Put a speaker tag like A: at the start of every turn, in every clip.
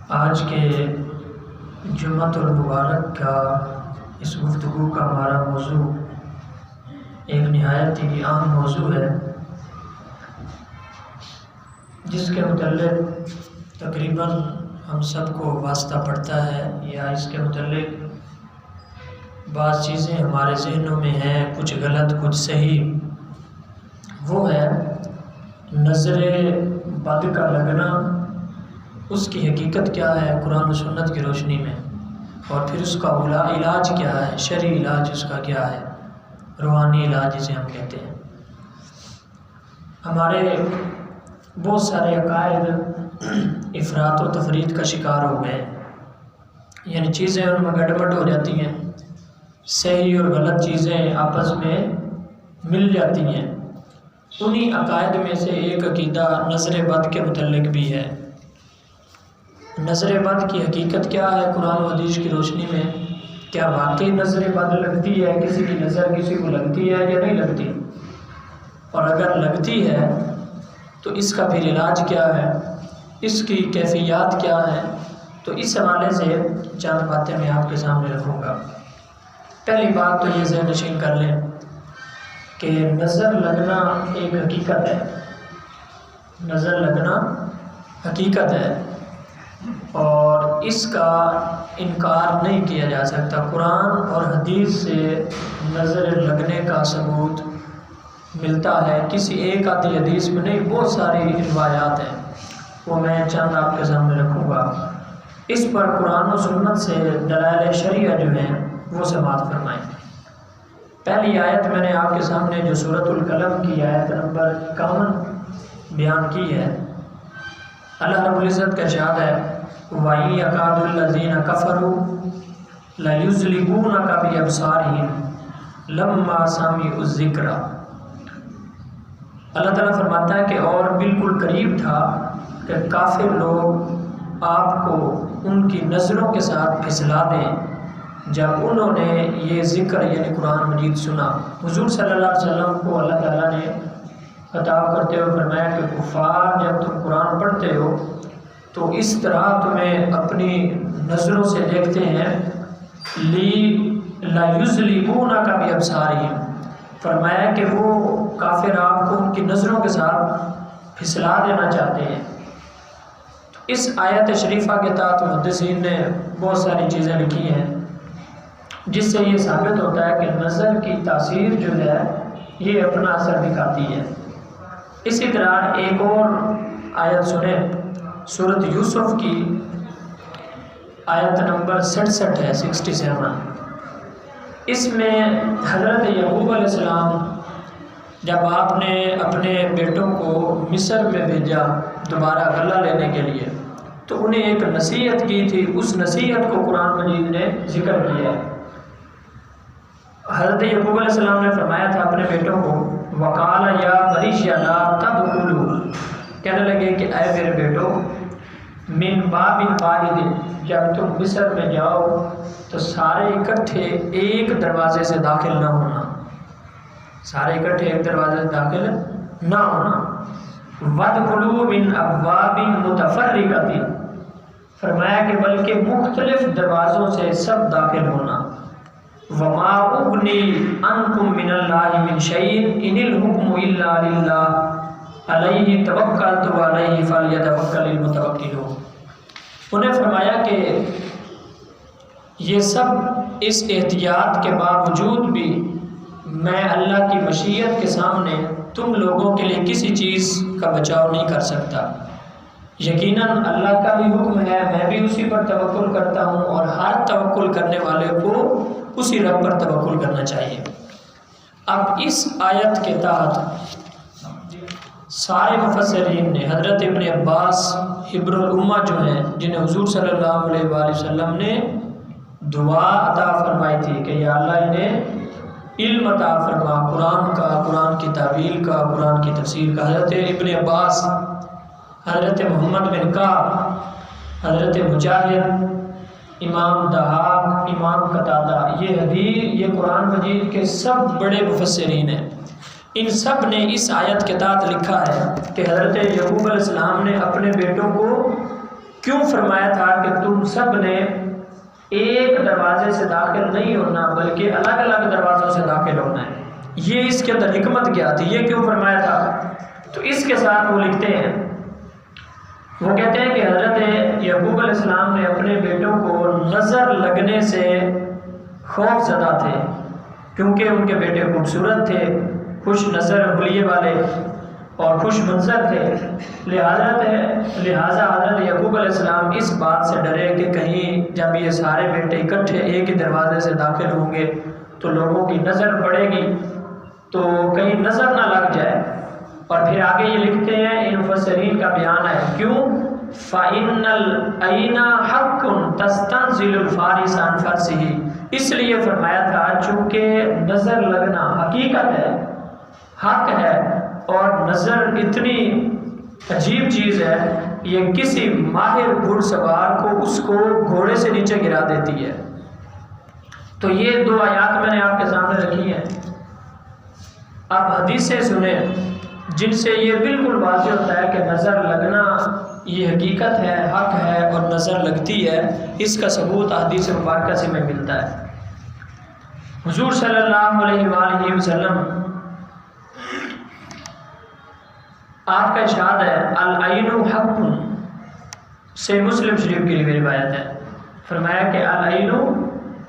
A: آج کے جمعۃ المبارک کا اس گفتگو کا ہمارا موضوع ایک نہایت ہی عام موضوع ہے، جس کے متعلق تقریباً ہم سب کو واسطہ پڑتا ہے، یا اس کے متعلق بعض چیزیں ہمارے ذہنوں میں ہیں، کچھ غلط کچھ صحیح۔ وہ ہے نظر بد کا لگنا، اس کی حقیقت کیا ہے قرآن و سنت کی روشنی میں، اور پھر اس کا علاج کیا ہے، شرعی علاج اس کا کیا ہے، روحانی علاج جسے ہم کہتے ہیں۔ ہمارے بہت سارے عقائد افراط و تفریط کا شکار ہو گئے، یعنی چیزیں ان میں گڑبڑ ہو جاتی ہیں، صحیح اور غلط چیزیں آپس میں مل جاتی ہیں۔ انہی عقائد میں سے ایک عقیدہ نظر بد کے متعلق بھی ہے۔ نظر بد کی حقیقت کیا ہے قرآن و حدیث کی روشنی میں؟ کیا واقعی نظر بد لگتی ہے؟ کسی کی نظر کسی کو لگتی ہے یا نہیں لگتی؟ اور اگر لگتی ہے تو اس کا پھر علاج کیا ہے، اس کی کیفیات کیا ہے؟ تو اس حوالے سے چند باتیں میں آپ کے سامنے رکھوں گا۔ پہلی بات تو یہ ذہن نشین کر لیں کہ نظر لگنا ایک حقیقت ہے، نظر لگنا حقیقت ہے، اور اس کا انکار نہیں کیا جا سکتا۔ قرآن اور حدیث سے نظر لگنے کا ثبوت ملتا ہے، کسی ایک آدھی حدیث میں نہیں، بہت ساری روایات ہیں، وہ میں چند آپ کے سامنے رکھوں گا۔ اس پر قرآن و سنت سے دلائل شرعیہ جو ہیں وہ سماعت فرمائیں۔ پہلی آیت میں نے آپ کے سامنے جو سورۃ القلم کی آیت نمبر 51 بیان کی ہے، اللہ رب العزت کا ارشاد ہے وَإِن يَكَادُ الَّذِينَ كَفَرُوا لَيُزْلِقُونَكَ بِأَبْصَارِهِمْ لَمَّا سَمِعُوا الذِّكْرَ۔ اللہ تعالیٰ فرماتا ہے کہ اور بالکل قریب تھا کہ کافر لوگ آپ کو ان کی نظروں کے ساتھ پھسلا دیں جب انہوں نے یہ ذکر یعنی قرآن مجید سنا۔ حضور صلی اللہ علیہ وسلم کو اللہ تعالیٰ نے خطاب کرتے ہوئے فرمایا کہ کفار جب تم قرآن پڑھتے ہو تو اس طرح تمہیں اپنی نظروں سے دیکھتے ہیں، لَيُزْلِقُونَكَ بِأَبْصَارِهِمْ، فرمایا کہ وہ کافر آپ کو ان کی نظروں کے ساتھ پھسلا دینا چاہتے ہیں۔ اس آیت شریفہ کے تحت محدثین نے بہت ساری چیزیں لکھی ہیں، جس سے یہ ثابت ہوتا ہے کہ نظر کی تاثیر جو ہے یہ اپنا اثر دکھاتی ہے۔ اسی طرح ایک اور آیت سنیں، سورۃ یوسف کی آیت نمبر 66 ہے، 67۔ اس میں حضرت یعقوب علیہ السلام جب آپ نے اپنے بیٹوں کو مصر میں بھیجا دوبارہ غلہ لینے کے لیے، تو انہیں ایک نصیحت کی تھی، اس نصیحت کو قرآن مجید نے ذکر کیا ہے۔ حضرت یعقوب علیہ السلام نے فرمایا تھا اپنے بیٹوں کو وَقَالَ يَا بَنِيَّ لَا تَدْخُلُوا، کہنے لگے کہ اے میرے بیٹو من باب واحد، جب تم مصر میں جاؤ تو سارے اکٹھے ایک دروازے سے داخل نہ ہونا، سارے اکٹھے ایک دروازے سے داخل نہ ہونا۔ وَادْخُلُوا مِنْ أَبْوَابٍ مُتَفَرِّقَةٍ، فرمایا کہ بلکہ مختلف دروازوں سے سب داخل ہونا۔ وَمَا أُغْنِي عَنْكُم مِّنَ اللَّهِ مِنْ شَيْءٍ إِنِ الْحُكْمُ إِلَّا لِلَّهِ عَلَيْهِ تَوَكَّلْتُ وَعَلَيْهِ فَلْيَتَوَكَّلِ الْمُتَوَكِّلُونَ۔ انہیں فرمایا کہ یہ سب اس احتیاط کے باوجود بھی میں اللہ کی مشیت کے سامنے تم لوگوں کے لیے کسی چیز کا بچاؤ نہیں کر سکتا۔ یقیناً اللہ کا بھی حکم ہے، میں بھی اسی پر توکل کرتا ہوں، اور ہر توکل کرنے والے کو اسی رب پر توکل کرنا چاہیے۔ اب اس آیت کے تحت سارے مفسرین نے، حضرت ابن عباس حبر الامہ جو ہیں، جنہیں حضور صلی اللہ علیہ وآلہ وسلم نے دعا عطا فرمائی تھی کہ یا اللہ انہیں علم عطا فرما قرآن کا، قرآن کی تعویل کا، قرآن کی تفسیر کا، حضرت ابن عباس، حضرت محمد بن کعب، حضرت مجاہد، امام دہاق، امام قتادہ، یہ قرآن مجید کے سب بڑے مفسرین ہیں۔ ان سب نے اس آیت کے تحت لکھا ہے کہ حضرت یعقوب علیہ السلام نے اپنے بیٹوں کو کیوں فرمایا تھا کہ تم سب نے ایک دروازے سے داخل نہیں ہونا بلکہ الگ الگ دروازوں سے داخل ہونا ہے؟ یہ اس کے اندر حکمت کیا تھی، یہ کیوں فرمایا تھا؟ تو اس کے ساتھ وہ لکھتے ہیں، وہ کہتے ہیں کہ حضرت یعقوب علیہ السلام نے اپنے بیٹوں کو نظر لگنے سے خوف زدہ تھے، کیونکہ ان کے بیٹے خوبصورت تھے، خوش نظر حلیے والے اور خوش منظر تھے، لہذا حضرت یعقوب علیہ السلام اس بات سے ڈرے کہ کہیں جب یہ سارے بیٹے اکٹھے ایک ہی دروازے سے داخل ہوں گے تو لوگوں کی نظر پڑے گی تو کہیں نظر نہ لگ جائے۔ اور پھر آگے یہ لکھتے ہیں، ان مفسرین کا بیان ہے، کیوں؟ فَإِنَّ الْعَيْنَ حَقٌّ تَسْتَنزِلُ الْفَارِسَ عَنْ فَرْسِهِ، اس لیے فرمایا تھا چونکہ نظر لگنا حقیقت ہے، حق ہے، اور نظر اتنی عجیب چیز ہے، یہ کسی ماہر گھڑ سوار کو اس کو گھوڑے سے نیچے گرا دیتی ہے۔ تو یہ دو آیات میں نے آپ کے سامنے رکھی ہیں، آپ حدیثیں سنیں جن سے یہ بالکل واضح ہوتا ہے کہ نظر لگنا یہ حقیقت ہے، حق ہے، اور نظر لگتی ہے، اس کا ثبوت حدیث مبارکہ سے میں ملتا ہے۔ حضور صلی اللہ علیہ وآلہ وسلم آپ کا ارشاد ہے، العین حق سے مسلم شریف کی روایت ہے، فرمایا کہ العین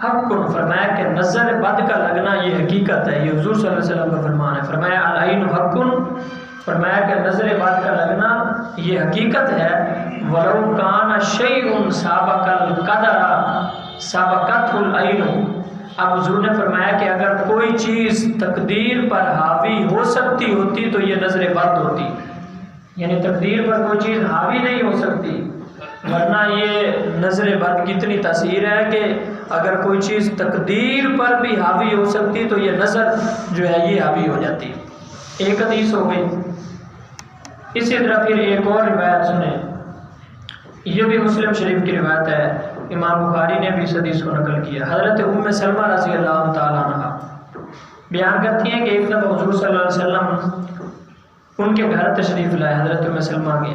A: حق، فرمایا کہ نظر بد کا لگنا یہ حقیقت ہے، یہ حضور صلی اللہ علیہ وسلم کا فرمان ہے، فرمایا العین حق، فرمایا کہ نظر بد کا لگنا یہ حقیقت ہے، ولو کان شیء سابق القدر سبقته العین، اب حضور نے فرمایا کہ اگر کوئی چیز تقدیر پر حاوی ہو سکتی ہوتی تو یہ نظر بد ہوتی، یعنی تقدیر پر کوئی چیز حاوی نہیں ہو سکتی، ورنہ یہ نظر بد کی اتنی تاثیر ہے کہ اگر کوئی چیز تقدیر پر بھی حاوی ہو سکتی تو یہ نظر جو ہے یہ حاوی ہو جاتی۔ ایک حدیث ہو گئی، اسی طرح پھر ایک اور روایت سنیں، یہ بھی مسلم شریف کی روایت ہے، امام بخاری نے بھی اس حدیث کو نقل کیا۔ حضرت ام سلمہ رضی اللہ تعالیٰ عنہ بیان کرتی ہیں کہ ایک دفعہ حضور صلی اللہ علیہ وسلم ان کے گھر تشریف لائے، حضرت ام سلمہ کے،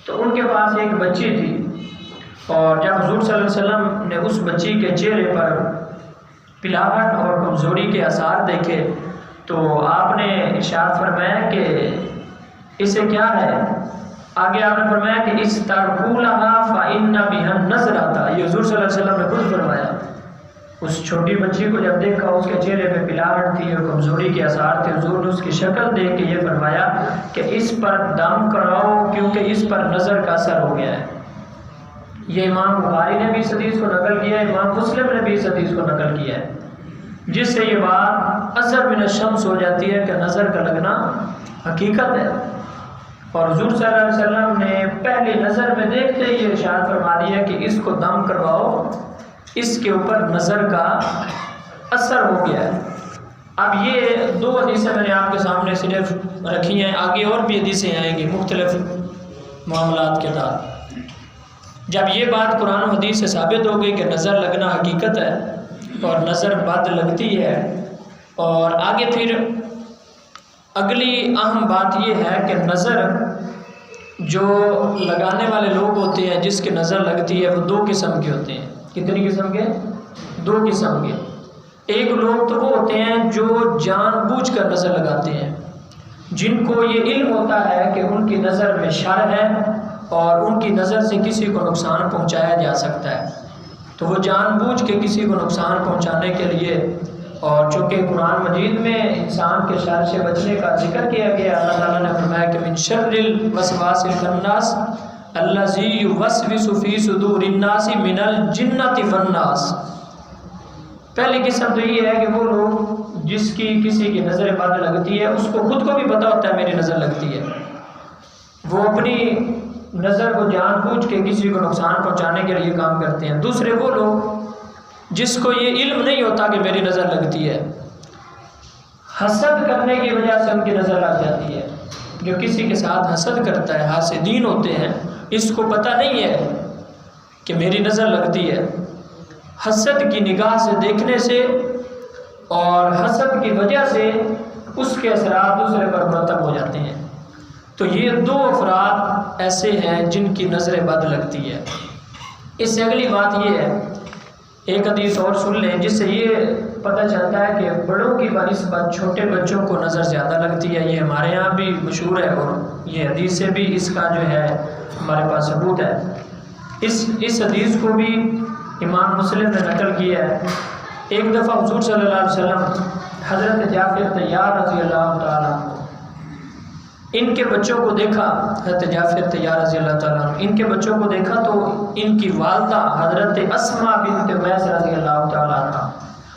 A: تو ان کے پاس ایک بچی تھی، اور جب حضور صلی اللہ علیہ وسلم نے اس بچی کے چہرے پر پلاوٹ اور کمزوری کے آثار دیکھے تو آپ نے ارشاد فرمایا کہ اسے کیا ہے؟ آگے آپ نے فرمایا کہ اس ترکولہا فإن بها النظرۃ، یہ حضور صلی اللہ علیہ وسلم نے خود فرمایا۔ اس چھوٹی بچی کو جب دیکھا اس کے چہرے پہ پلاوٹ تھی اور کمزوری کے آثار تھے، حضور نے اس کی شکل دیکھ کے یہ فرمایا کہ اس پر دم کراؤ کیونکہ اس پر نظر کا اثر ہو گیا ہے۔ یہ امام بخاری نے بھی اس حدیث کو نقل کیا ہے، امام مسلم نے بھی اس حدیث کو نقل کیا ہے، جس سے یہ بات اثر من الشمس ہو جاتی ہے کہ نظر کا لگنا حقیقت ہے۔ اور حضور صلی اللہ علیہ وسلم نے پہلی نظر میں دیکھتے ہی یہ ارشاد فرما دیا کہ اس کو دم کرواؤ، اس کے اوپر نظر کا اثر ہو گیا ہے۔ اب یہ دو حدیثیں میں نے آپ کے سامنے صرف رکھی ہیں، آگے اور بھی حدیثیں آئیں گی مختلف معاملات کے ساتھ۔ جب یہ بات قرآن و حدیث سے ثابت ہو گئی کہ نظر لگنا حقیقت ہے اور نظر بد لگتی ہے، اور آگے پھر اگلی اہم بات یہ ہے کہ نظر جو لگانے والے لوگ ہوتے ہیں جس کی نظر لگتی ہے وہ دو قسم کے ہوتے ہیں۔ کتنی قسم کے؟ دو قسم کے۔ ایک لوگ تو وہ ہوتے ہیں جو جان بوجھ کر نظر لگاتے ہیں، جن کو یہ علم ہوتا ہے کہ ان کی نظر میں شر ہے اور ان کی نظر سے کسی کو نقصان پہنچایا جا سکتا ہے، تو وہ جان بوجھ کے کسی کو نقصان پہنچانے کے لیے، اور چونکہ قرآن مجید میں انسان کے شر سے بچنے کا ذکر کیا گیا، اللہ تعالیٰ نے فرمایا کہ من شر الوسواس الخناس الذی یوسوس فی صدور الناس من الجنۃ والناس۔ پہلی قسم تو یہ ہے کہ وہ لوگ جس کی کسی کی نظر بد لگتی ہے، اس کو خود کو بھی پتہ ہوتا ہے میری نظر لگتی ہے، وہ اپنی نظر کو جان بوجھ کے کسی کو نقصان پہنچانے کے لیے کام کرتے ہیں۔ دوسرے وہ لوگ جس کو یہ علم نہیں ہوتا کہ میری نظر لگتی ہے، حسد کرنے کی وجہ سے ان کی نظر لگ جاتی ہے۔ جو کسی کے ساتھ حسد کرتا ہے، حاسدین ہوتے ہیں، اس کو پتہ نہیں ہے کہ میری نظر لگتی ہے، حسد کی نگاہ سے دیکھنے سے اور حسد کی وجہ سے اس کے اثرات دوسرے پر مرتب ہو جاتے ہیں۔ تو یہ دو افراد ایسے ہیں جن کی نظر بد لگتی ہے۔ اس سے اگلی بات یہ ہے، ایک حدیث اور سن لیں جس سے یہ پتہ چلتا ہے کہ بڑوں کی بنسبت چھوٹے بچوں کو نظر زیادہ لگتی ہے۔ یہ ہمارے یہاں بھی مشہور ہے اور یہ حدیث سے بھی اس کا جو ہے ہمارے پاس ثبوت ہے۔ اس حدیث کو بھی امام مسلم نے نقل کیا ہے۔ ایک دفعہ حضور صلی اللہ علیہ وسلم حضرت جعفر طیار رضی اللہ تعالیٰ ان کے بچوں کو دیکھا، حضرت جعفر طیار رضی اللہ تعالیٰ ان کے بچوں کو دیکھا تو ان کی والدہ حضرت اسماء بنت عمیس رضی اللہ تعالیٰ عنہا،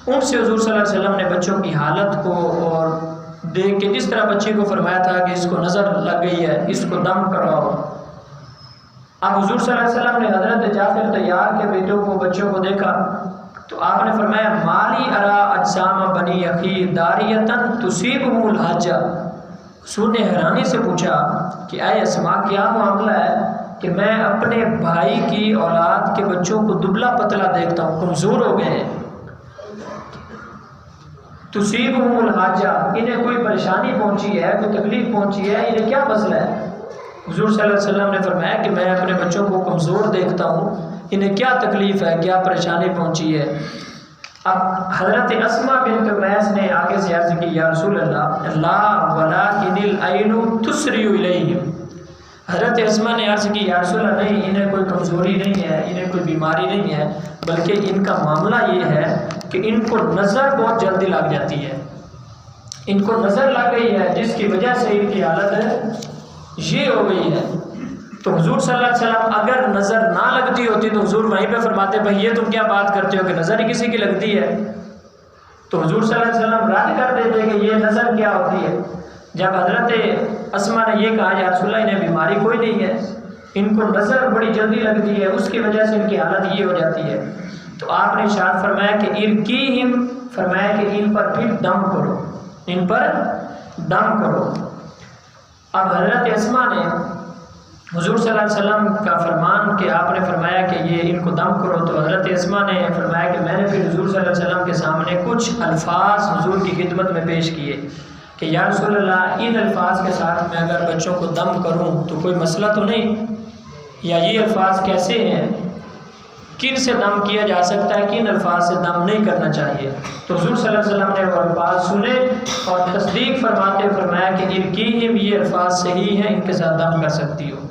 A: ان سے حضور صلی اللہ علیہ وسلم نے بچوں کی حالت کو اور دیکھ کے جس طرح بچے کو فرمایا تھا کہ اس کو نظر لگ گئی ہے، اس کو دم کرواؤ۔ اب حضور صلی اللہ علیہ وسلم نے حضرت جعفر طیار کے بیٹوں کو بچوں کو دیکھا تو آپ نے فرمایا مالی ارا اجسام بنی اخی داریتن تصیبہم الحاجہ۔ حضور نے حیرانی سے پوچھا کہ اے اسماء کیا معاملہ ہے کہ میں اپنے بھائی کی اولاد کے بچوں کو دبلا پتلا دیکھتا ہوں، کمزور ہو گئے ہیں، تصیبہم الحاجہ، انہیں کوئی پریشانی پہنچی ہے، کوئی تکلیف پہنچی ہے، انہیں کیا مسئلہ ہے؟ حضور صلی اللہ علیہ وسلم نے فرمایا کہ میں اپنے بچوں کو کمزور دیکھتا ہوں، انہیں کیا تکلیف ہے، کیا پریشانی پہنچی ہے؟ اب حضرت اسماء بنت عمیس نے آگے سے عرض کی یا رسول اللہ لا ولکن العین تسری الیہم۔ حضرت اسماء نے عرض کی یا رسول اللہ نہیں، انہیں کوئی کمزوری نہیں ہے، انہیں کوئی بیماری نہیں ہے، بلکہ ان کا معاملہ یہ ہے کہ ان کو نظر بہت جلدی لگ جاتی ہے، ان کو نظر لگ گئی ہے جس کی وجہ سے ان کی حالت یہ ہو گئی ہے۔ تو حضور صلی اللہ علیہ وسلم اگر نظر نہ لگتی ہوتی تو حضور وہیں پہ فرماتے بھائی یہ تم کیا بات کرتے ہو کہ نظر ہی کسی کی لگتی ہے، تو حضور صلی اللہ علیہ وسلم رد کر دیتے کہ یہ نظر کیا ہوتی ہے۔ جب حضرت اسماء نے یہ کہا یا رسول اللہ انہیں بیماری کوئی نہیں ہے، ان کو نظر بڑی جلدی لگتی ہے، اس کی وجہ سے ان کی حالت یہ ہو جاتی ہے، تو آپ نے ارشاد فرمایا کہ ارکیہم، فرمایا کہ ان پر پھر دم کرو، ان پر دم کرو۔ اب حضرت اسماء نے حضور صلی اللہ علیہ وسلم کا فرمان کہ آپ نے فرمایا کہ یہ ان کو دم کرو، تو حضرت اسماء نے فرمایا کہ میں نے پھر حضور صلی اللہ علیہ وسلم کے سامنے کچھ الفاظ حضور کی خدمت میں پیش کیے کہ یا رسول اللہ ان الفاظ کے ساتھ میں اگر بچوں کو دم کروں تو کوئی مسئلہ تو نہیں، یا یہ الفاظ کیسے ہیں، کن سے دم کیا جا سکتا ہے، کن الفاظ سے دم نہیں کرنا چاہیے؟ تو حضور صلی اللہ علیہ وسلم نے وہ الفاظ سنے اور تصدیق فرماتے فرمایا کہ ارکیہم، یہ الفاظ صحیح ہیں، ان کے ساتھ دم کر سکتی ہو۔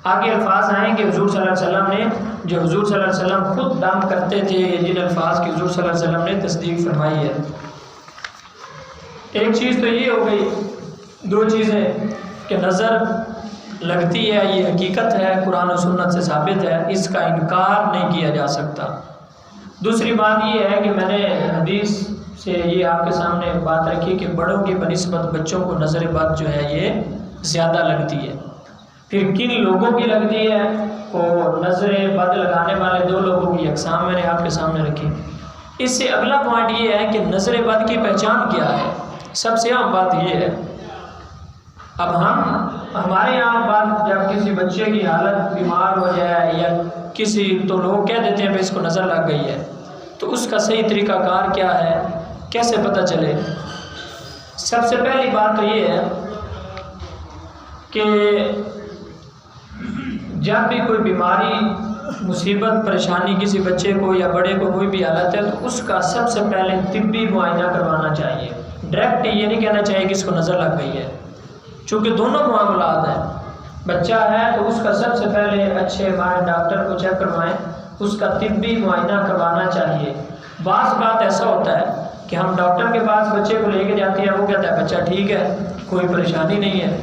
A: آگے الفاظ آئیں کہ حضور صلی اللہ علیہ وسلم نے جو حضور صلی اللہ علیہ وسلم خود دم کرتے تھے، جن الفاظ کی حضور صلی اللہ علیہ وسلم نے تصدیق فرمائی ہے۔ ایک چیز تو یہ ہو گئی، دو چیزیں کہ نظر لگتی ہے، یہ حقیقت ہے، قرآن و سنت سے ثابت ہے، اس کا انکار نہیں کیا جا سکتا۔ دوسری بات یہ ہے کہ میں نے حدیث سے یہ آپ کے سامنے بات رکھی کہ بڑوں کی بنسبت بچوں کو نظر بد جو ہے یہ زیادہ لگتی ہے۔ پھر کن لوگوں کی لگتی ہے، اور نظر بد لگانے والے دو لوگوں کی اقسام میں نے آپ کے سامنے رکھی۔ اس سے اگلا پوائنٹ یہ ہے کہ نظر بد کی پہچان کیا ہے۔ سب سے عام بات یہ ہے، اب ہمارے یہاں بات جب کسی بچے کی حالت بیمار ہو جائے یا کسی، تو لوگ کہہ دیتے ہیں کہ اس کو نظر لگ گئی ہے، تو اس کا صحیح طریقہ کار کیا ہے، کیسے پتہ چلے؟ سب سے پہلی بات تو یہ ہے کہ جب بھی کوئی بیماری، مصیبت، پریشانی کسی بچے کو یا بڑے کو کوئی بھی حالت ہے تو اس کا سب سے پہلے طبی معائنہ کروانا چاہیے۔ ڈائریکٹ یہ نہیں کہنا چاہیے کہ اس کو نظر لگ گئی ہے، چونکہ دونوں معاملات ہیں۔ بچہ ہے تو اس کا سب سے پہلے اچھے ماہر ڈاکٹر کو چیک کروائیں، اس کا طبی معائنہ کروانا چاہیے۔ بعض بات ایسا ہوتا ہے کہ ہم ڈاکٹر کے پاس بچے کو لے کے جاتے ہیں، وہ کہتا ہے بچہ ٹھیک ہے، کوئی پریشانی نہیں ہے،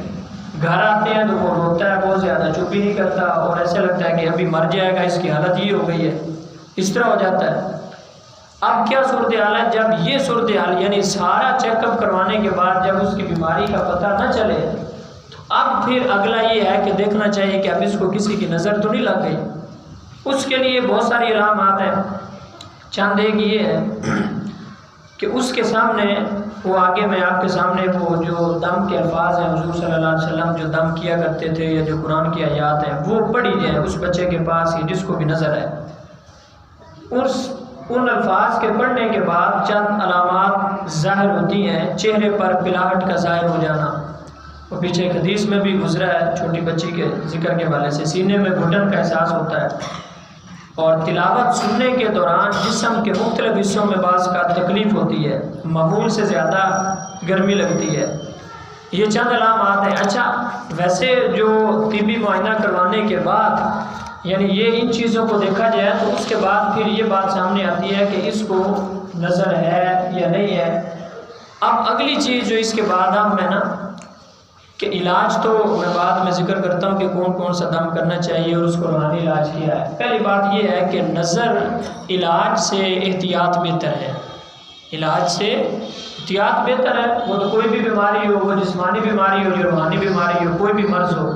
A: گھر آتے ہیں تو وہ روتا ہے بہت زیادہ، چپ ہی نہیں کرتا اور ایسا لگتا ہے کہ ابھی مر جائے گا، اس کی حالت یہ ہو گئی ہے، اس طرح ہو جاتا ہے۔ اب کیا صورتحال ہے؟ جب یہ صورتحال یعنی سارا چیک اپ کروانے کے بعد جب اس کی بیماری کا پتہ نہ چلے تو اب پھر اگلا یہ ہے کہ دیکھنا چاہیے کہ اب اس کو کسی کی نظر تو نہیں لگ گئی۔ اس کے لیے بہت ساری علامات ہیں، چند ایک یہ ہے کہ اس کے سامنے وہ آگے میں آپ کے سامنے وہ جو دم کے الفاظ ہیں حضور صلی اللہ علیہ وسلم جو دم کیا کرتے تھے یا جو قرآن کی آیات ہیں وہ پڑھی جائیں اس بچے کے پاس یا جس کو بھی نظر ہے۔ ان الفاظ کے پڑھنے کے بعد چند علامات ظاہر ہوتی ہیں، چہرے پر پلاہٹ کا ظاہر ہو جانا، وہ پیچھے ایک حدیث میں بھی گزرا ہے چھوٹی بچی کے ذکر کے حوالے سے، سینے میں گھٹن کا احساس ہوتا ہے، اور تلاوت سننے کے دوران جسم کے مختلف حصوں میں بعض کا تکلیف ہوتی ہے، معمول سے زیادہ گرمی لگتی ہے۔ یہ چند علامات ہیں۔ اچھا، ویسے جو طبی معائنہ کروانے کے بعد یعنی یہ ان چیزوں کو دیکھا جائے تو اس کے بعد پھر یہ بات سامنے آتی ہے کہ اس کو نظر ہے یا نہیں ہے۔ اب اگلی چیز جو اس کے بعد ہم ہے نا کہ علاج تو میں بعد میں ذکر کرتا ہوں کہ کون کون سا دم کرنا چاہیے اور اس کو روحانی علاج کیا ہے۔ پہلی بات یہ ہے کہ نظر علاج سے احتیاط بہتر ہے، علاج سے احتیاط بہتر ہے۔ وہ تو کوئی بھی بیماری ہو، وہ جسمانی بیماری ہو یا روحانی بیماری ہو، کوئی بھی مرض ہو۔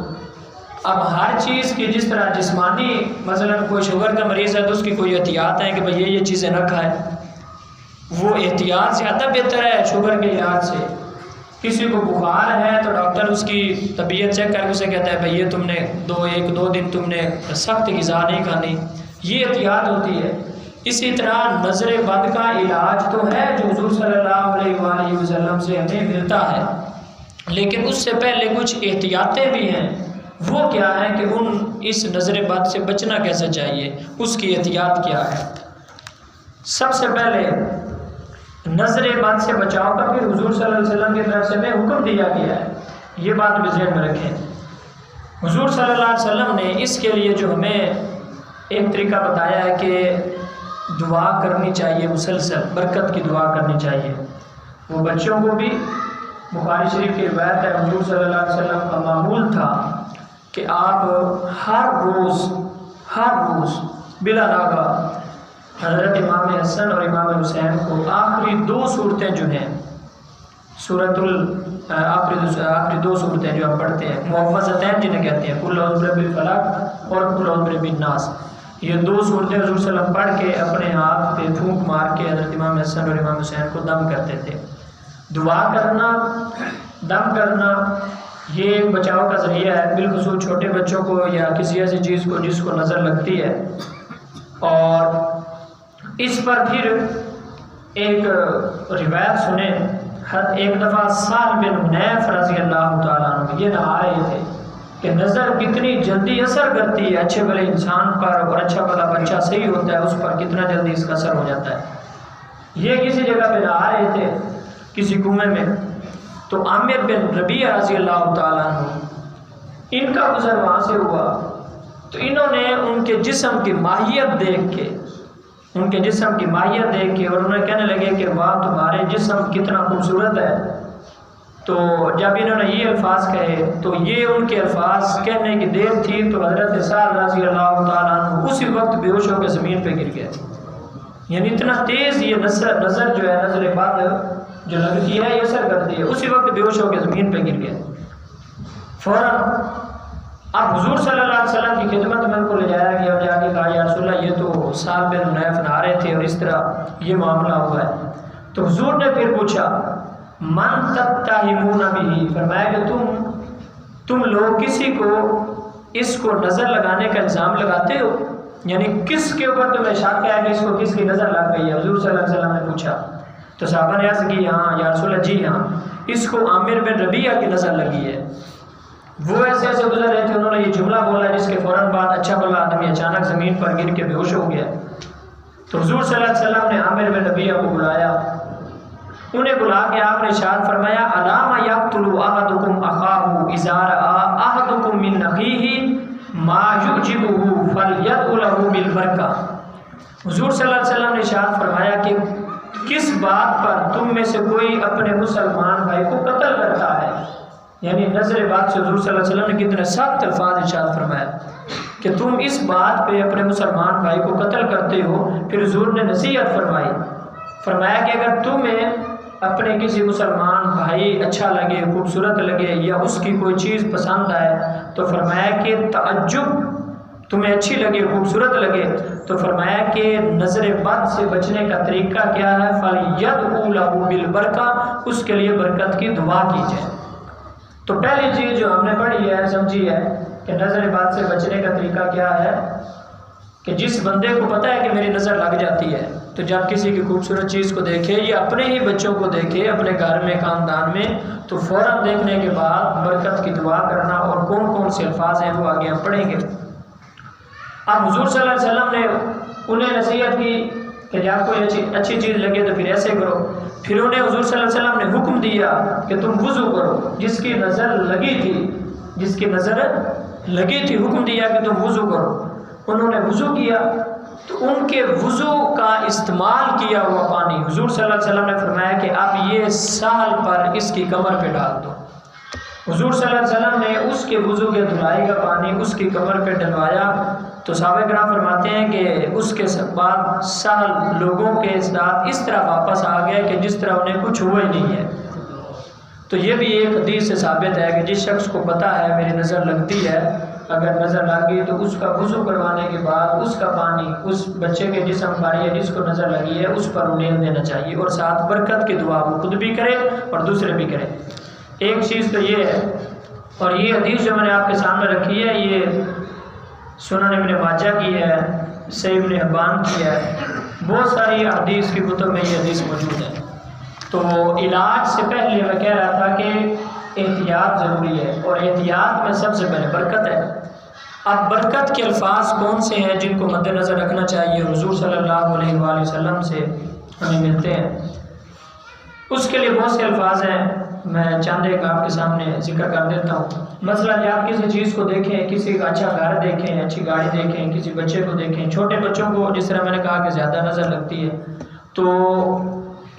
A: اب ہر چیز کی جس طرح جسمانی مثلا کوئی شوگر کا مریض ہے تو اس کی کوئی احتیاط ہے کہ بھئی یہ چیزیں نہ کھائے، وہ احتیاط زیادہ بہتر ہے شوگر کے علاج سے۔ کسی کو بخار ہے تو ڈاکٹر اس کی طبیعت چیک کر کے اسے کہتا ہے بھئی یہ تم نے ایک دو دن تم نے سخت غذا نہیں کھانی، یہ احتیاط ہوتی ہے۔ اسی طرح نظر بد کا علاج تو ہے جو حضور صلی اللہ علیہ وآلہ وسلم سے ہمیں ملتا ہے، لیکن اس سے پہلے کچھ احتیاطیں بھی ہیں۔ وہ کیا ہے کہ اس نظر بد سے بچنا کیسے چاہیے، اس کی احتیاط کیا ہے۔ سب سے پہلے نظر بد سے بچاؤ کا پھر حضور صلی اللہ علیہ وسلم کی طرف سے ہمیں حکم دیا گیا ہے، یہ بات بھی ذہن میں رکھیں۔ حضور صلی اللہ علیہ وسلم نے اس کے لیے جو ہمیں ایک طریقہ بتایا ہے کہ دعا کرنی چاہیے، مسلسل برکت کی دعا کرنی چاہیے۔ وہ بچوں کو بھی بخاری شریف کی روایت ہے، حضور صلی اللہ علیہ وسلم کا معمول تھا کہ آپ ہر روز بلا ناغہ حضرت امام حسن اور امام حسین کو آخری دو صورتیں جو ہیں آخری دو صورتیں جو ہم پڑھتے ہیں محفظتین جنہیں کہتے ہیں، قل اعوذ برب الفلق اور قل اعوذ برب الناس، یہ دو صورتیں حضور صلی اللہ علیہ وسلم پڑھ کے اپنے ہاتھ پہ پھونک مار کے حضرت امام حسن اور امام حسین کو دم کرتے تھے۔ دعا کرنا، دم کرنا یہ ایک بچاؤ کا ذریعہ ہے، بالخصوص چھوٹے بچوں کو یا کسی ایسی چیز کو جس کو نظر لگتی ہے۔ اور اس پر پھر ایک روایت سنیں، ایک دفعہ سعد بن حنیف رضی اللہ تعالیٰ عنہ یہ نہا رہے تھے کہ نظر کتنی جلدی اثر کرتی ہے اچھے بھلے انسان پر، اور اچھا بھلا بچہ صحیح ہوتا ہے اس پر کتنا جلدی اس کا اثر ہو جاتا ہے۔ یہ کسی جگہ پہ نہا رہے تھے کسی کنویں میں، تو عامر بن ربیعہ رضی اللہ تعالیٰ عنہ ان کا گزر وہاں سے ہوا، تو انہوں نے ان کے جسم کی ماہیت دیکھ کے اور انہیں کہنے لگے کہ واہ تمہارے جسم کتنا خوبصورت ہے۔ تو جب انہوں نے یہ الفاظ کہے تو یہ ان کے الفاظ کہنے کی دیر تھی تو حضرت سعد رضی اللہ تعالیٰ عنہ اسی وقت بے ہوش ہو کے زمین پہ گر گئے۔ یعنی اتنا تیز یہ نظر جو ہے، نظر بد جو لگتی ہے یہ اثر کرتی ہے، اسی وقت بے ہوش ہو کے زمین پہ گر گئے فوراً۔ اب حضور صلی اللہ علیہ وسلم کی خدمت میں ان کو لے جایا گیا اور جا کے کہا یا رسول اللہ یہ تو سعد بن حنیف نہا رہے تھے اور اس طرح یہ معاملہ ہوا ہے۔ تو حضور نے پھر پوچھا من تتہمون بہ، فرمایا کہ تم لوگ کسی کو اس کو نظر لگانے کا الزام لگاتے ہو، یعنی کس کے اوپر تمہیں شک ہے کہ اس کو کس کی نظر لگ گئی ہے؟ حضور صلی اللہ علیہ وسلم نے پوچھا تو صحابہ نے عرض کی ہاں یا رسول اللہ جی ہاں، اس کو عامر بن ربیعہ کی نظر لگی ہے۔ وہ ایسے گزر رہے تھے، انہوں نے یہ جملہ بولا جس کے فوراً بعد اچھا بھلا آدمی اچانک زمین پر گر کے بے ہوش ہو گیا۔ تو حضور صلی اللہ علیہ وسلم نے عامر بن ربیعہ کو بلایا، انہیں بلا کے آپ نے ارشاد فرمایا علامہ یقتل احدکم اخاہ اذا رأى احدکم من اخیہ ما یعجبہ فلیدع لہ بالبرکہ۔ حضور صلی اللہ علیہ وسلم نے ارشاد فرمایا کہ کس بات پر تم میں سے کوئی اپنے مسلمان بھائی کو قتل کرتا ہے، یعنی نظر بات سے حضور صلی اللہ علیہ وسلم نے کتنے سخت الفاظ ارشاد فرمایا کہ تم اس بات پہ اپنے مسلمان بھائی کو قتل کرتے ہو۔ پھر حضور نے نصیحت فرمایا کہ اگر تمہیں اپنے کسی مسلمان بھائی اچھا لگے، خوبصورت لگے یا اس کی کوئی چیز پسند آئے تو فرمایا کہ تعجب تمہیں اچھی لگے، خوبصورت لگے، تو فرمایا کہ نظر بد سے بچنے کا طریقہ کیا ہے؟ فَلْيَدْعُوا لَهُ بِالْبَرْكَةِ، اس کے لیے برکت کی دعا کی جائے۔ تو پہلی چیز جو ہم نے پڑھی ہے، سمجھی ہے کہ نظر بد سے بچنے کا طریقہ کیا ہے کہ کہ جس بندے کو پتہ ہے کہ میری نظر لگ جاتی ہے تو جب کسی کی خوبصورت چیز کو دیکھے یا اپنے ہی بچوں کو دیکھے اپنے گھر میں خاندان میں تو فوراً دیکھنے کے بعد برکت کی دعا کرنا، اور کون کون سے الفاظ ہیں وہ آگے ہم پڑھیں گے۔ اب حضور صلی اللہ علیہ وسلم نے انہیں نصیحت کی کہ جب کوئی اچھی چیز لگے تو پھر ایسے کرو، پھر انہیں حضور صلی اللہ علیہ وسلم نے حکم دیا کہ تم وضو کرو، جس کی نظر لگی تھی حکم دیا کہ تم وضو کرو، انہوں نے وضو کیا تو ان کے وضو کا استعمال کیا ہوا پانی حضور صلی اللہ علیہ وسلم نے فرمایا کہ اب یہ سہل پر اس کی کمر پہ ڈال دو۔ حضور صلی اللہ علیہ وسلم نے اس کے وضو کے دھلائی کا پانی اس کی کمر پہ ڈلوایا تو صحابہ کرام فرماتے ہیں کہ اس کے بعد سہل لوگوں کے ساتھ اس طرح واپس آ گئے کہ جس طرح انہیں کچھ ہوا ہی نہیں ہے۔ تو یہ بھی ایک حدیث سے ثابت ہے کہ جس شخص کو پتہ ہے میری نظر لگتی ہے، اگر نظر لگ گئی تو اس کا وضو کروانے کے بعد اس کا پانی اس بچے کے جسم پر یا جس کو نظر لگی ہے اس پر انہیں دینا چاہیے، اور ساتھ برکت کی دعا وہ خود بھی کرے اور دوسرے بھی کرے۔ ایک چیز تو یہ ہے، اور یہ حدیث جو میں نے آپ کے سامنے رکھی ہے یہ سنن ابن ماجہ کی ہے، صحیح ابن حبان کی ہے، بہت ساری حدیث کی کتب میں یہ حدیث موجود ہے۔ تو علاج سے پہلے میں کہہ رہا تھا کہ احتیاط ضروری ہے، اور احتیاط میں سب سے پہلے برکت ہے۔ اب برکت کے الفاظ کون سے ہیں جن کو مد نظر رکھنا چاہیے؟ حضور صلی اللہ علیہ وآلہ وسلم سے ہمیں ملتے ہیں، اس کے لیے بہت سے الفاظ ہیں، میں چند ایک آپ کے سامنے ذکر کر دیتا ہوں۔ مثلا آپ کسی چیز کو دیکھیں، کسی کا اچھا گھر دیکھیں، اچھی گاڑی دیکھیں، کسی بچے کو دیکھیں، چھوٹے بچوں کو جس طرح میں نے کہا کہ زیادہ نظر لگتی ہے تو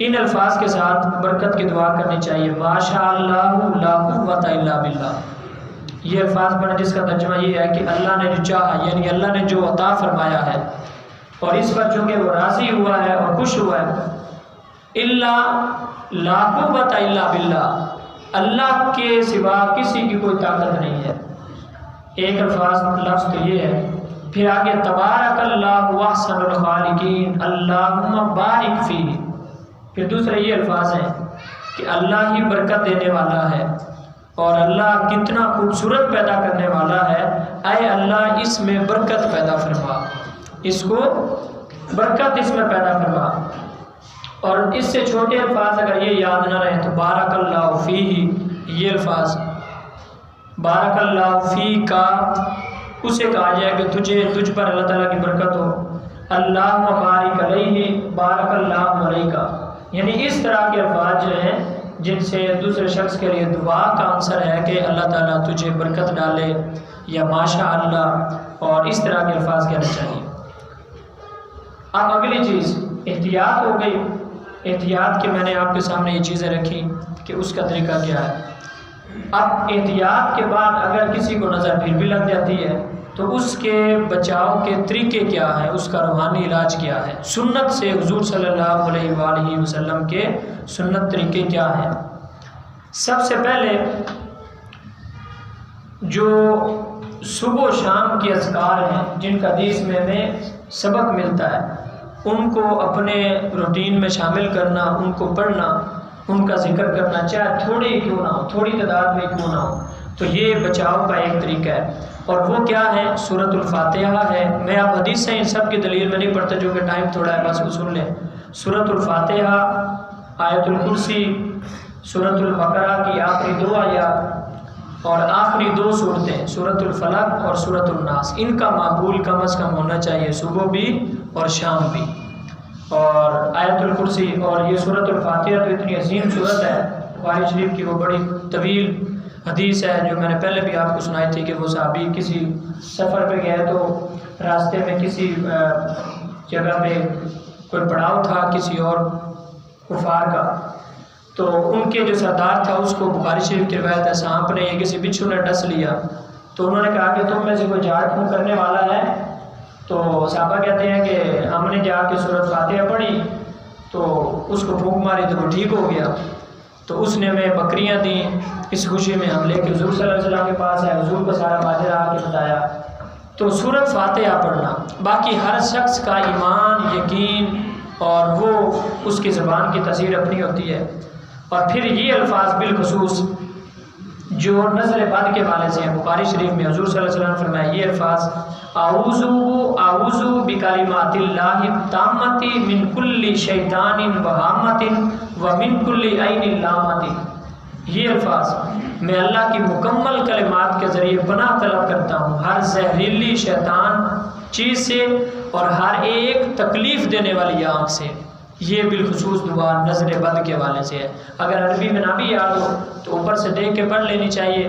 A: ان الفاظ کے ساتھ برکت کی دعا کرنی چاہیے، ماشاء اللہ لا قوت الا باللہ۔ یہ الفاظ پڑھیں جس کا ترجمہ یہ ہے کہ اللہ نے جو چاہا، یعنی اللہ نے جو عطا فرمایا ہے اور اس پر چونکہ وہ راضی ہوا ہے اور خوش ہوا ہے، لا قوت الا باللہ، اللہ کے سوا کسی کی کوئی طاقت نہیں ہے۔ ایک لفظ تو یہ ہے، پھر آگے تبارک اللہ احسن الخالقین اللہم بارک فیہ، پھر دوسرے یہ الفاظ ہیں کہ اللہ ہی برکت دینے والا ہے اور اللہ کتنا خوبصورت پیدا کرنے والا ہے، اے اللہ اس میں برکت پیدا فرما، اس کو برکت اس میں پیدا فرما۔ اور اس سے چھوٹے الفاظ اگر یہ یاد نہ رہے تو بارک اللہ فیہ، یہ الفاظ بارک اللہ فی کا اسے کہا جائے کہ تجھ پر اللہ تعالیٰ کی برکت ہو، اللہ بارک علیہ بارک اللہ علیہ، یعنی اس طرح کے الفاظ جو ہیں جن سے دوسرے شخص کے لیے دعا کا عنصر ہے کہ اللہ تعالیٰ تجھے برکت ڈالے یا ماشاء اللہ، اور اس طرح کے الفاظ کہنے چاہیے۔ اب اگلی چیز احتیاط ہو گئی، احتیاط کے میں نے آپ کے سامنے یہ چیزیں رکھی کہ اس کا طریقہ کیا ہے۔ اب احتیاط کے بعد اگر کسی کو نظر پھر بھی لگ جاتی ہے تو اس کے بچاؤ کے طریقے کیا ہیں، اس کا روحانی علاج کیا ہے، سنت سے حضور صلی اللہ علیہ وآلہ وسلم کے سنت طریقے کیا ہیں۔ سب سے پہلے جو صبح و شام کے اذکار ہیں جن کا حدیث میں ہمیں سبق ملتا ہے، ان کو اپنے روٹین میں شامل کرنا، ان کو پڑھنا، ان کا ذکر کرنا، چاہے تھوڑی کیوں نہ ہو، تھوڑی تعداد میں کیوں نہ ہو، تو یہ بچاؤ کا ایک طریقہ ہے۔ اور وہ کیا ہے؟ سورۃ الفاتحہ ہے۔ میں آپ حدیث سے ان سب کی دلیل میں نہیں پڑھتا جو کہ ٹائم تھوڑا ہے، بس وہ سن لیں۔ سورۃ الفاتحہ، آیت الکرسی، سورۃ البقرہ کی آخری 2 آیات اور آخری 2 سورتیں سورۃ الفلق اور سورۃ الناس، ان کا معمول کم از کم ہونا چاہیے، صبح بھی اور شام بھی۔ اور آیت الکرسی اور یہ سورۃ الفاتحہ تو اتنی عظیم صورت ہے، بخاری شریف کی وہ بڑی طویل حدیث ہے جو میں نے پہلے بھی آپ کو سنائی تھی کہ وہ صحابی کسی سفر پہ گئے تو راستے میں کسی جگہ پہ کوئی پڑاؤ تھا کسی اور کفار کا، تو ان کے جو سردار تھا اس کو بخاری شریف کی روایت ہے سانپ نے یا کسی بچھو نے ڈس لیا، تو انہوں نے کہا کہ تم میں سے کوئی جھاڑ پھونک کرنے والا ہے؟ تو صحابہ کہتے ہیں کہ ہم نے جا کے سورۃ فاتحہ پڑھی تو اس کو پھونک ماری تو وہ ٹھیک ہو گیا۔ تو اس نے ہمیں بکریاں دیں، اس خوشی میں ہم لے کے حضور صلی اللہ علیہ وسلم کے پاس آئے، حضور کو سارا ماجرا آ کے بتایا۔ تو سورۃ فاتحہ پڑھنا، باقی ہر شخص کا ایمان، یقین اور وہ اس کی زبان کی تاثیر اپنی ہوتی ہے۔ اور پھر یہ الفاظ بالخصوص جو نظر بد کے حوالے سے ہیں، بخاری شریف میں حضور صلی اللہ علیہ وسلم نے فرمایا یہ الفاظ اعوذ بکلمات اللہ التامۃ من کل شیطان وہامۃ ومن کل عین لامۃ۔ یہ الفاظ میں اللہ کی مکمل کلمات کے ذریعے پناہ طلب کرتا ہوں ہر زہریلی شیطان چیز سے اور ہر ایک تکلیف دینے والی آنکھ سے۔ یہ بالخصوص دعا نظر بد کے حوالے سے ہے۔ اگر عربی میں نہ بھی یاد ہو تو اوپر سے دیکھ کے پڑھ لینی چاہیے،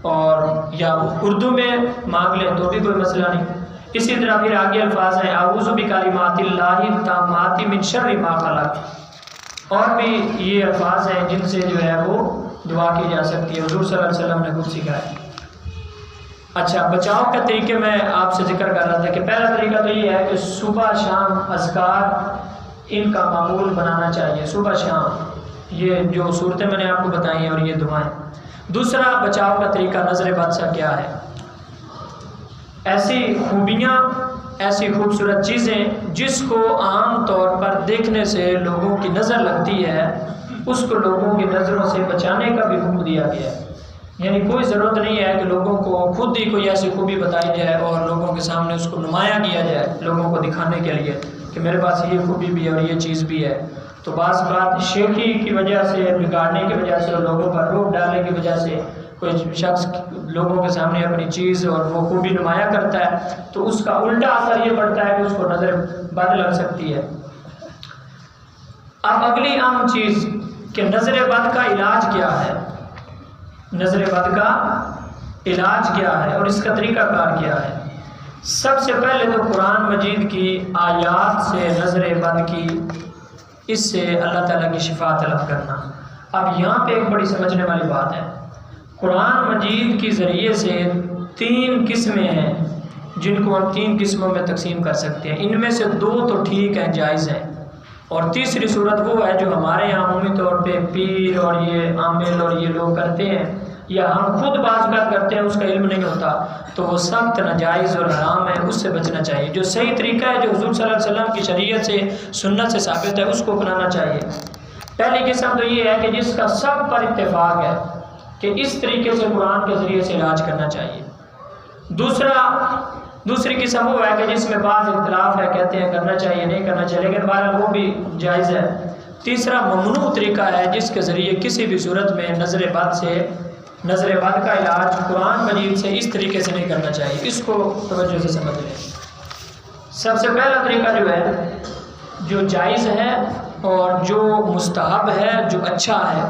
A: اور یا اردو میں مانگ لیں تو بھی کوئی مسئلہ نہیں۔ اسی طرح پھر آگے الفاظ ہیں اعوذ بکلمات اللہ التامات من شر ما خلق، اور بھی یہ الفاظ ہیں جن سے جو ہے وہ دعا کی جا سکتی ہے، حضور صلی اللہ علیہ وسلم نے خود سکھایا۔ اچھا، بچاؤ کا طریقے میں آپ سے ذکر کر رہا تھا کہ پہلا طریقہ تو یہ ہے کہ صبح شام اذکار ان کا معمول بنانا چاہیے، صبح شام یہ جو صورتیں میں نے آپ کو بتائی ہیں اور یہ دعائیں۔ دوسرا بچاؤ کا طریقہ نظر بد سے کیا ہے؟ ایسی خوبیاں، ایسی خوبصورت چیزیں جس کو عام طور پر دیکھنے سے لوگوں کی نظر لگتی ہے، اس کو لوگوں کی نظروں سے بچانے کا بھی حکم دیا گیا ہے۔ یعنی کوئی ضرورت نہیں ہے کہ لوگوں کو خود ہی کوئی ایسی خوبی بتائی جائے اور لوگوں کے سامنے اس کو نمایاں کیا جائے لوگوں کو دکھانے کے لیے کہ میرے پاس یہ خوبی بھی ہے اور یہ چیز بھی ہے۔ تو بعض بات شیخی کی وجہ سے، بگاڑنے کی وجہ سے، لوگوں پر روک ڈالنے کی وجہ سے کوئی شخص لوگوں کے سامنے اپنی چیز اور وہ خوبی نمایاں کرتا ہے تو اس کا الٹا اثر یہ پڑتا ہے کہ اس کو نظر بد لگ سکتی ہے۔ اب اگلی اہم چیز کہ نظر بد کا علاج کیا ہے، نظر بد کا علاج کیا ہے اور اس کا طریقہ کار کیا ہے۔ سب سے پہلے تو قرآن مجید کی آیات سے نظر بد کی، اس سے اللہ تعالیٰ کی شفا طلب کرنا۔ اب یہاں پہ ایک بڑی سمجھنے والی بات ہے، قرآن مجید کے ذریعے سے 3 قسمیں ہیں جن کو ہم 3 قسموں میں تقسیم کر سکتے ہیں۔ ان میں سے 2 تو ٹھیک ہیں، جائز ہیں، اور تیسری صورت وہ ہے جو ہمارے یہاں عمومی طور پہ پیر اور یہ عامل اور یہ لوگ کرتے ہیں، یا ہم خود بعض بات کرتے ہیں، اس کا علم نہیں ہوتا، تو وہ سخت ناجائز اور حرام ہے، اس سے بچنا چاہیے۔ جو صحیح طریقہ ہے جو حضور صلی اللہ علیہ وسلم کی شریعت سے، سنت سے ثابت ہے، اس کو اپنانا چاہیے۔ پہلی قسم تو یہ ہے کہ جس کا سب پر اتفاق ہے کہ اس طریقے سے قرآن کے ذریعے سے علاج کرنا چاہیے۔ دوسری قسم وہ ہے کہ جس میں بعض اختلاف ہے، کہتے ہیں کرنا چاہیے نہیں کرنا چاہیے، لیکن بہرحال وہ بھی جائز ہے۔ تیسرا ممنوع طریقہ ہے جس کے ذریعے کسی بھی صورت میں نظر بد کا علاج قرآن مجید سے اس طریقے سے نہیں کرنا چاہیے۔ اس کو توجہ سے سمجھ لیں۔ سب سے پہلا طریقہ جو ہے، جو جائز ہے اور جو مستحب ہے، جو اچھا ہے،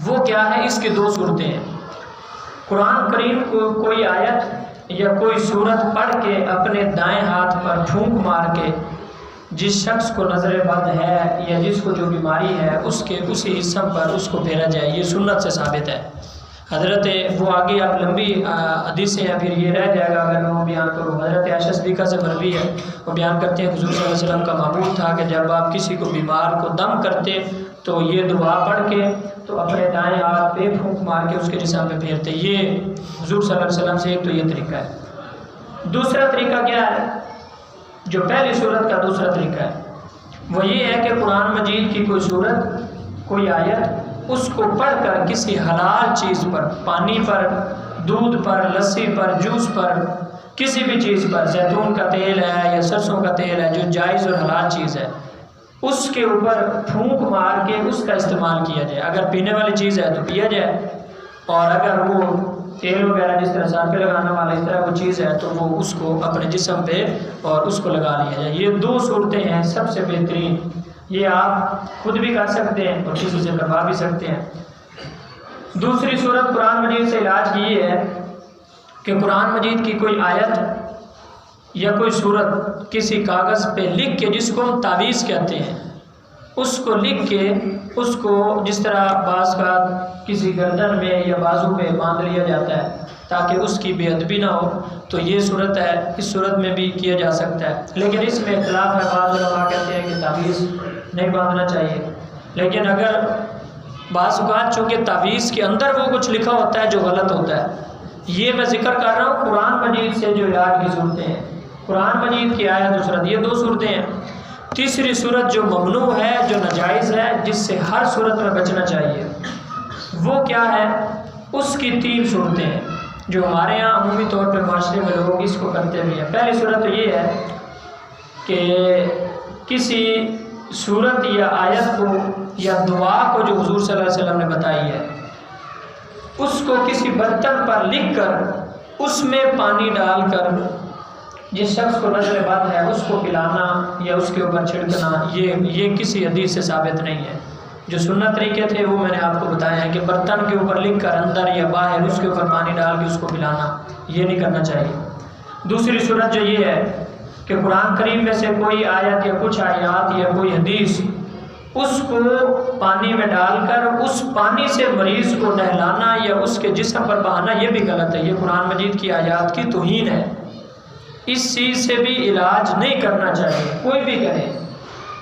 A: وہ کیا ہے؟ اس کی 2 صورتیں ہیں۔ قرآن کریم کو کوئی آیت یا کوئی صورت پڑھ کے اپنے دائیں ہاتھ پر پھونک مار کے جس شخص کو نظر بد ہے یا جس کو جو بیماری ہے اسی جسم پر اس کو پھیرا جائے، یہ سنت سے ثابت ہے۔ حضرت وہ آگے اب لمبی حدیثیں ہیں، پھر یہ رہ جائے گا اگر میں وہ بیان کروں۔ حضرت عائشہ صدیقہ سے مروی ہے، وہ بیان کرتے ہیں کہ حضور صلی اللہ علیہ وسلم کا معمول تھا کہ جب آپ کسی کو بیمار کو دم کرتے تو یہ دعا پڑھ کے تو اپنے دائیں ہاتھ پہ پھونک مار کے اس کے جسم پہ پھیرتے۔ یہ حضور صلی اللہ علیہ وسلم سے ایک تو یہ طریقہ ہے۔ دوسرا طریقہ کیا ہے؟ جو پہلی صورت کا دوسرا طریقہ ہے وہ یہ ہے کہ قرآن مجید کی کوئی صورت، کوئی آیت، اس کو پڑھ کر کسی حلال چیز پر، پانی پر، دودھ پر، لسی پر، جوس پر، کسی بھی چیز پر، زیتون کا تیل ہے یا سرسوں کا تیل ہے جو جائز اور حلال چیز ہے، اس کے اوپر پھونک مار کے اس کا استعمال کیا جائے۔ اگر پینے والی چیز ہے تو پیا جائے، اور اگر وہ تیل وغیرہ جس طرح سر پہ لگانے والا اس طرح کوئی چیز ہے تو وہ اس کو اپنے جسم پہ اور اس کو لگا لیا جائے۔ یہ 2 صورتیں ہیں سب سے بہترین، یہ آپ خود بھی کر سکتے ہیں اور کسی سے کروا بھی سکتے ہیں۔ دوسری صورت قرآن مجید سے علاج کی یہ ہے کہ قرآن مجید کی کوئی آیت یا کوئی صورت کسی کاغذ پہ لکھ کے، جس کو ہم تعویذ کہتے ہیں، اس کو لکھ کے اس کو جس طرح بعض کا کسی گردن میں یا بازو پہ باندھ لیا جاتا ہے تاکہ اس کی بے ادبی نہ ہو، تو یہ صورت ہے، اس صورت میں بھی کیا جا سکتا ہے۔ لیکن اس میں اختلاف ہے، بعض علماء کہتے ہیں کہ تعویذ نہیں باندھنا چاہیے، لیکن اگر بعض اوقات چونکہ تعویذ کے اندر وہ کچھ لکھا ہوتا ہے جو غلط ہوتا ہے، یہ میں ذکر کر رہا ہوں قرآن مجید سے جو علاج کی صورتیں ہیں، قرآن مجید کی آیت و صورت، یہ 2 صورتیں ہیں۔ تیسری صورت جو ممنوع ہے، جو ناجائز ہے، جس سے ہر صورت میں بچنا چاہیے، وہ کیا ہے؟ اس کی 3 صورتیں ہیں جو ہمارے ہاں عمومی طور پہ معاشرے میں لوگ اس کو کرتے بھی ہیں۔ پہلی صورت تو یہ ہے کہ کسی صورت یا آیت کو یا دعا کو جو حضور صلی اللہ علیہ وسلم نے بتائی ہے اس کو کسی برتن پر لکھ کر اس میں پانی ڈال کر جس شخص کو نظر بد ہے اس کو پلانا یا اس کے اوپر چھڑکنا، یہ کسی حدیث سے ثابت نہیں ہے۔ جو سنت طریقے تھے وہ میں نے آپ کو بتایا ہے کہ برتن کے اوپر لکھ کر اندر یا باہر اس کے اوپر پانی ڈال کے اس کو پلانا، یہ نہیں کرنا چاہیے۔ دوسری صورت جو یہ ہے کہ قرآن کریم میں سے کوئی آیت یا کچھ آیات یا کوئی حدیث اس کو پانی میں ڈال کر اس پانی سے مریض کو نہلانا یا اس کے جسم پر بہانا، یہ بھی غلط ہے، یہ قرآن مجید کی آیات کی توہین ہے۔ اس چیز سے بھی علاج نہیں کرنا چاہیے، کوئی بھی کرے۔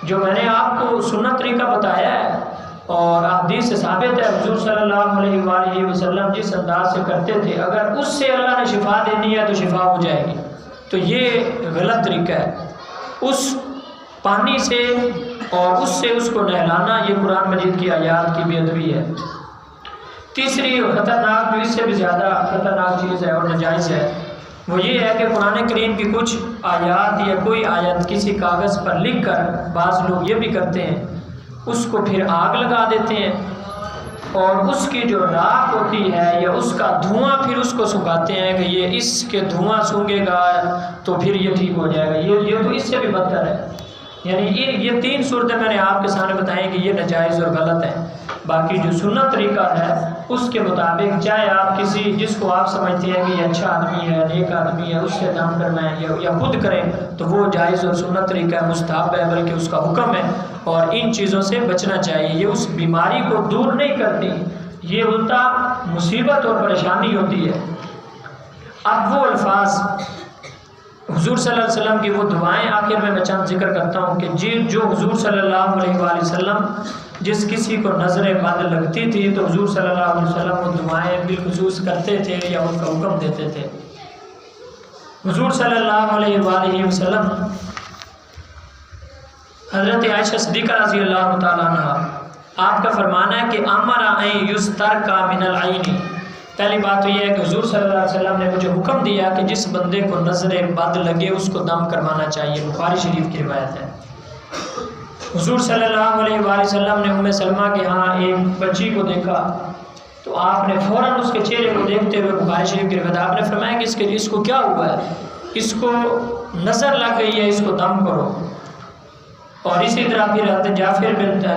A: جو میں نے آپ کو سنت طریقہ بتایا ہے اور حدیث سے ثابت ہے، حضور صلی اللہ علیہ وآلہ وسلم جس انداز سے کرتے تھے، اگر اس سے اللہ نے شفا دینی ہے تو شفا ہو جائے گی، تو یہ غلط طریقہ ہے۔ اس پانی سے اور اس سے اس کو نہلانا یہ قرآن مجید کی آیات کی بے ادبی ہے۔ تیسری اور خطرناک، جو اس سے بھی زیادہ خطرناک چیز ہے اور ناجائز ہے، وہ یہ ہے کہ قرآن کریم کی کچھ آیات یا کوئی آیت کسی کاغذ پر لکھ کر بعض لوگ یہ بھی کرتے ہیں، اس کو پھر آگ لگا دیتے ہیں اور اس کی جو راکھ ہوتی ہے یا اس کا دھواں پھر اس کو سکھاتے ہیں کہ یہ اس کے دھواں سونگے گا تو پھر یہ ٹھیک ہو جائے گا۔ یہ تو اس سے بھی بدتر ہے۔ یعنی یہ تین صورتیں میں نے آپ کے سامنے بتائی کہ یہ ناجائز اور غلط ہے۔ باقی جو سنت طریقہ ہے اس کے مطابق، چاہے آپ کسی جس کو آپ سمجھتے ہیں کہ یہ اچھا آدمی ہے، نیک آدمی ہے، اس سے دم کرنا ہے یا خود کریں، تو وہ جائز اور سنت طریقہ ہے، مستحب ہے، بلکہ اس کا حکم ہے، اور ان چیزوں سے بچنا چاہیے۔ یہ اس بیماری کو دور نہیں کرتی، یہ الٹا مصیبت اور پریشانی ہوتی ہے۔ اب وہ الفاظ حضور صلی اللہ علیہ وسلم کی وہ دعائیں آخر میں چند ذکر کرتا ہوں کہ جو حضور صلی اللہ علیہ وآلہ وسلم جس کسی کو نظر بد لگتی تھی تو حضور صلی اللہ علیہ وسلم وہ دعائیں بالخصوص کرتے تھے یا ان کا حکم دیتے تھے۔ حضور صلی اللہ علیہ وآلہ وسلم حضرت عائشہ صدیقہ رضی اللہ تعالیٰ عنہ آپ کا فرمانا ہے کہ امر ان یسترک من العین۔ پہلی بات تو یہ ہے کہ حضور صلی اللہ علیہ وسلم نے مجھے حکم دیا کہ جس بندے کو نظر بد لگے اس کو دم کروانا چاہیے، بخاری شریف کی روایت ہے۔ حضور صلی اللہ علیہ وآلہ وسلم نے ام سلمہ کے ہاں ایک بچی کو دیکھا تو آپ نے فوراً اس کے چہرے کو دیکھتے ہوئے، بخاری شریف کی روایت، آپ نے فرمایا کہ اس کو کیا ہوا ہے، اس کو نظر لگ گئی ہے، اس کو دم کرو۔ اور اسی طرح پھر حضرت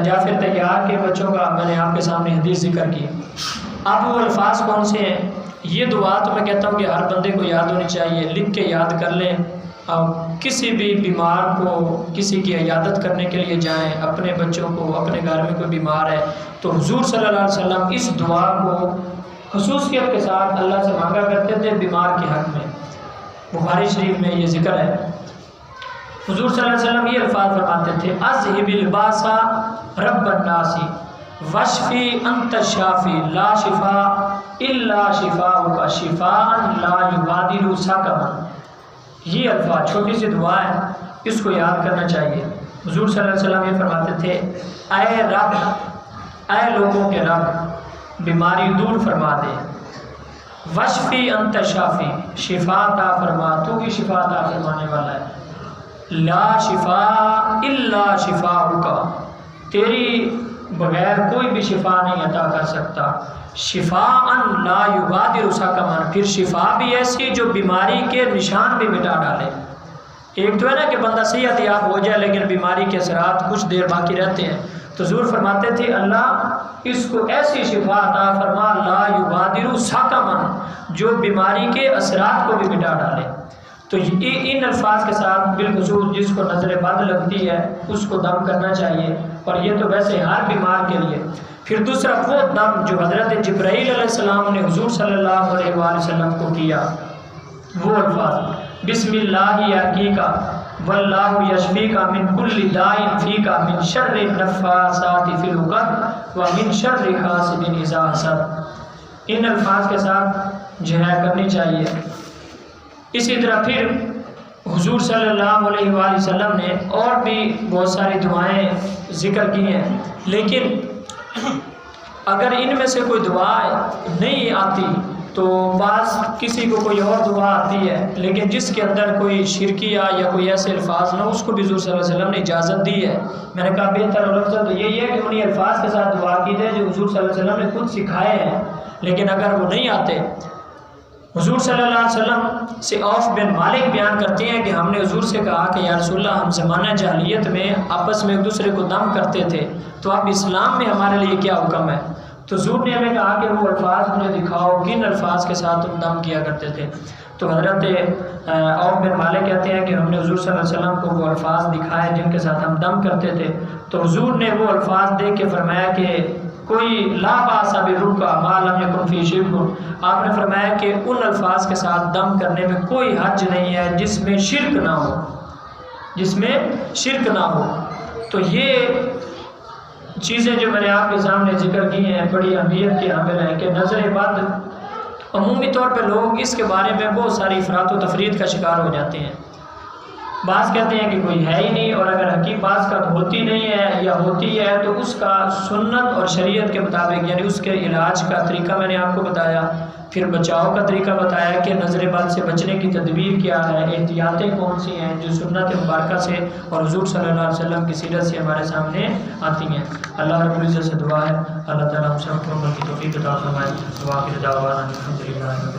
A: جعفر طیار کے بچوں کا میں نے آپ کے سامنے حدیث ذکر کی۔ اب وہ الفاظ کون سے ہیں؟ یہ دعا تو میں کہتا ہوں کہ ہر بندے کو یاد ہونی چاہیے، لکھ کے یاد کر لیں۔ کسی بھی بیمار کو کسی کی عیادت کرنے کے لیے جائیں، اپنے بچوں کو، اپنے گھر میں کوئی بیمار ہے تو حضور صلی اللہ علیہ وسلم اس دعا کو خصوصیت کے ساتھ اللہ سے مانگا کرتے تھے بیمار کے حق میں۔ بخاری شریف میں یہ ذکر ہے۔ حضور صلی اللہ علیہ وسلم یہ الفاظ فرماتے تھے، اذهب الباس رب الناس واشفی انت الشافی لا شفاء الا شفاءک شفاء لا یغادر سقما۔ یہ الفاظ چھوٹی سی دعا ہے، اس کو یاد کرنا چاہیے۔ حضور صلی اللہ علیہ وسلم یہ فرماتے تھے، اے رب، اے لوگوں کے رب، بیماری دور فرما دے، واشفی انت شافی، شفا عطا فرما، تو ہی شفا عطا فرمانے والا ہے، لا شفاء الا شفاءک، تیری بغیر کوئی بھی شفا نہیں عطا کر سکتا، شفاء لا یغادر سقما، پھر شفا بھی ایسی جو بیماری کے نشان بھی مٹا ڈالے۔ ایک تو ہے نا کہ بندہ صحت یاب ہو جائے لیکن بیماری کے اثرات کچھ دیر باقی رہتے ہیں، تو حضور فرماتے تھے اللہ اس کو ایسی شفا عطا فرما لا یغادر سقما، جو بیماری کے اثرات کو بھی مٹا ڈالے۔ تو ان الفاظ کے ساتھ بالخصوص جس کو نظر بد لگتی ہے اس کو دم کرنا چاہیے، اور یہ تو ویسے ہر بیمار کے لیے۔ پھر دوسرا وہ دم جو حضرت جبرائیل علیہ السلام نے حضور صلی اللہ علیہ وآلہ وسلم کو کیا، وہ الفاظ بسم اللہ یرقیک واللہ یشفیک من کل داء فیک من شر النفاثات فی العقد ومن شر حاسد اذا حسد، ان الفاظ کے ساتھ جہاد کرنی چاہیے۔ اسی طرح پھر حضور صلی اللہ علیہ وآلہ وسلم نے اور بھی بہت ساری دعائیں ذکر کی ہیں، لیکن اگر ان میں سے کوئی دعا نہیں آتی تو بعض کسی کو کوئی اور دعا آتی ہے لیکن جس کے اندر کوئی شرکیہ یا کوئی ایسے الفاظ نہ اس کو بھی حضور صلی اللہ علیہ وسلم نے اجازت دی ہے. میں نے کہا بہتر اور افضل تو یہی ہے کہ انہیں الفاظ کے ساتھ دعا کی جائے جو حضور صلی اللہ علیہ وسلم نے خود سکھائے ہیں. لیکن اگر وہ نہیں آتے، حضور صلی اللہ علیہ وسلم سے عوف بن مالک بیان کرتے ہیں کہ ہم نے حضور سے کہا کہ یا رسول اللہ ہم زمانہ جاہلیت میں آپس میں ایک دوسرے کو دم کرتے تھے، تو اب اسلام میں ہمارے لیے کیا حکم ہے؟ تو حضور نے ہمیں کہا کہ وہ الفاظ مجھے دکھاؤ کن الفاظ کے ساتھ تم دم کیا کرتے تھے. تو حضرت عوف بن مالک کہتے ہیں کہ ہم نے حضور صلی اللہ علیہ وسلم کو وہ الفاظ دکھائے جن کے ساتھ ہم دم کرتے تھے. تو حضور نے وہ الفاظ دیکھ کے فرمایا کہ کوئی لا باس برکا ما لم یکن فی شرک. آپ نے فرمایا کہ ان الفاظ کے ساتھ دم کرنے میں کوئی حرج نہیں ہے جس میں شرک نہ ہو، جس میں شرک نہ ہو. تو یہ چیزیں جو میں نے آپ کے سامنے ذکر کی ہیں بڑی اہمیت کی حامل ہیں کہ نظر بد عمومی طور پہ لوگ اس کے بارے میں بہت ساری افراط و تفرید کا شکار ہو جاتے ہیں. بعض کہتے ہیں کہ کوئی ہے ہی نہیں، اور اگر حقیق بعض کا ہوتی نہیں ہے یا ہوتی ہے تو اس کا سنت اور شریعت کے مطابق یعنی اس کے علاج کا طریقہ میں نے آپ کو بتایا، پھر بچاؤ کا طریقہ بتایا کہ نظر بد سے بچنے کی تدبیر کیا ہے، احتیاطیں کون سی ہیں جو سنت مبارکہ سے اور حضور صلی اللہ علیہ وسلم کی سیرت سے ہمارے سامنے آتی ہیں. اللہ رب العزت سے دعا ہے اللہ تعالیٰ ہم سب کو عمل کی توفیق عطا فرمائے. دعا کی دعوانا الحمدللہ.